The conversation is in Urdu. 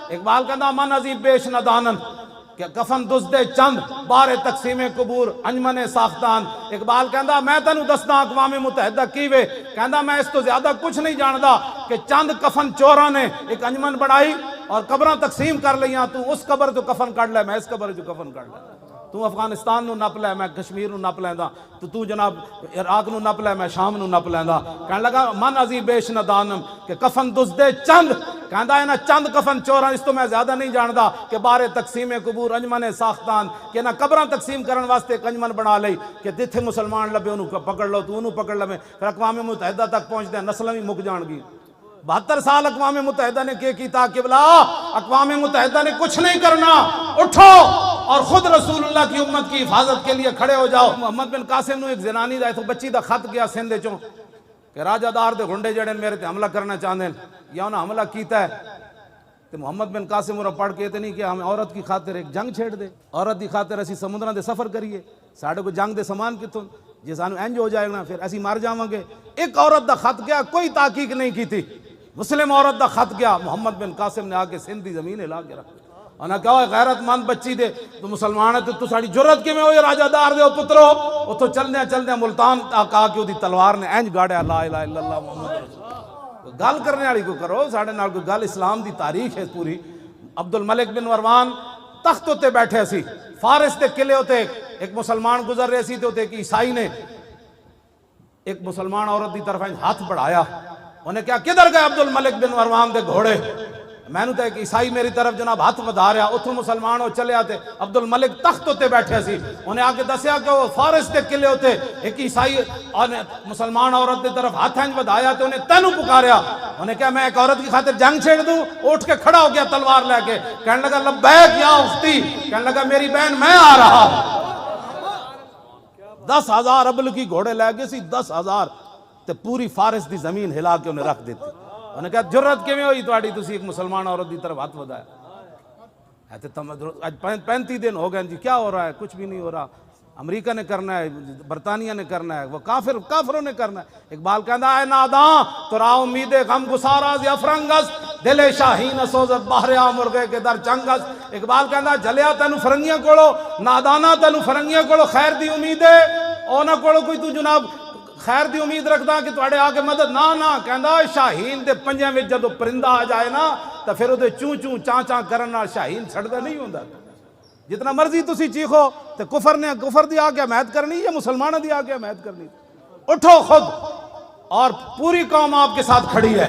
اقبال کہندا من عظیم بیش ندانن کہ کفن دزدے چند بارے تقسیم قبور انجمن ساختان. اقبال کہندا میں تینوں دسدا اقوام متحدہ کیوے، کہندا میں اس تو زیادہ کچھ نہیں جاندا کہ چند کفن چوراں نے ایک انجمن بنائی اور قبراں تقسیم کر لیاں. تو اس قبر جو کفن کڈ لے، میں اس قبر جو کفن کڈ لے. تو افغانستان نو نپ لے، میں کشمیر نو نپ لیندا. تو جناب عراق نو نپ لے، میں شام نو نپ لیندا. کہنے لگا من عظیم بیش ندانم کہ کفن دزدے چند، کہندا ہے نا چند کفن چوراں اس تو میں زیادہ نہیں جاندا کہ بارے تقسیم قبور انجمن ساختان کہ نہ قبراں تقسیم کرن واسطے ایک انجمن بنا لئی کہ جتھے مسلمان لبے انہوں پکڑ لو، تو انہوں پکڑ لو. پھر اقوام متحدہ تک پہنچ دے، نسلیں بھی مک جان گی. 72 سال اقوام متحدہ نے کیتا قبلہ اقوام متحدہ نے کچھ نہیں کرنا. اٹھو اور خود رسول اللہ کی امت کی حفاظت کے لیے کھڑے ہو جاؤ. محمد بن قاسم نو ایک زنانی دا تو بچی دا خط گیا سندھ چوں کہ راجہ دار دے گھنڈے جڑے میرے تے حملہ کرنا چاہندے یا انہاں حملہ کیتا ہے. تے محمد بن قاسم اور پڑھ کے تے نہیں کہ ہم عورت کی خاطر ایک جنگ چھیڑ دے، عورت دی خاطر اسی سمندراں دے سفر کریے، ساڈے کو جنگ دے سامان کتوں جے سانو انج ہو جائے گا پھر اسی مر جاواں گے. ایک عورت دا خط گیا، کوئی تحقیق نہیں کی تھی. مسلم عورت دا خط گیا، محمد بن قاسم نے آ کے سندھ دی زمین ہلا کے رکھ دی. انہاں کہا غیرت مند بچی دے تو مسلمان ہے تو ساڑی جرت کے میں ہوئی راجہ دار دے پترو. وہ تو چلدے ملتان کہا کہ وہ دی تلوار نے اینج گاڑیا لا الہ الا اللہ محمد رسول اللہ. گل کرنے والی کو کرو، ساڑھے نال کوئی گل اسلام دی تاریخ ہے پوری. عبد الملک بن مروان تخت ہوتے بیٹھے سی، فارس دے قلعے ہوتے ایک مسلمان گزر رہے سی تو ایک عیسائی نے ایک مسلمان عورت دی طرف ہاتھ بڑھایا. انہیں کہا کدھر گئے عبد الملک بن مروان دے گھوڑے؟ میں نے تو ایک عیسائی میری طرف جناب ہاتھ بدا رہا. اتھوں مسلمان ہو چلے آتے. عبد الملک تخت ہوتے بیٹھے سی، انہیں آگے دسیا کہ وہ فارس دے قلعے ہوتے ایک عیسائی مسلمان عورت دے طرف ہاتھ ہنج بدایا تو انہیں تینوں پکاریا. انہیں کہا میں ایک عورت کی خاطر جنگ چھیڑ دوں؟ اٹھ کے کھڑا ہو گیا تلوار لے کے، کہنے لگا لبیک یا اختی، کہنے لگا میری بہن میں آ رہا. 10,000 ابل کی گھوڑے لے گئے سی، 10,000 تے پوری فارس دی زمین ہلا کے انہیں رکھ دیتی. انہیں کہا جرت کیویں ہوئی تواڈی تسی ایک مسلمان عورت دی طرف ہاتھ بدایا؟ کہتے آج 35 دن ہو گئے جی، کیا ہو رہا ہے؟ کچھ بھی نہیں ہو رہا. امریکہ نے کرنا ہے، برطانیہ نے کرنا ہے، وہ کافروں نے کرنا ہے. اقبال کہندا اے ناداں تو را امید غم گساراز یا فرنگس دل شاہین سوزت باہر مرغے کے در چنگس. اقبال کہندا جلیا تینوں فرنگیاں کولو، نادانا تینوں فرنگیاں کولو خیر دی امید ہے، اونا کولو کوئی تو جناب خیر دی امید رکھدا کہ تواڈے آ کے مدد نہ کہندا شاہین دے پنجاں وچ جدوں پرندہ آ جائے نا تے پھر اودے چوں چوں چاں چاں کرن نال شاہین چھڑدا نہیں ہوندا. جتنا مرضی تسی چیخو تے کفر دی آ کے حمایت کرنی یا مسلمانوں دی آ کے حمایت کرنی. اٹھو خود اور پوری قوم آپ کے ساتھ کھڑی ہے.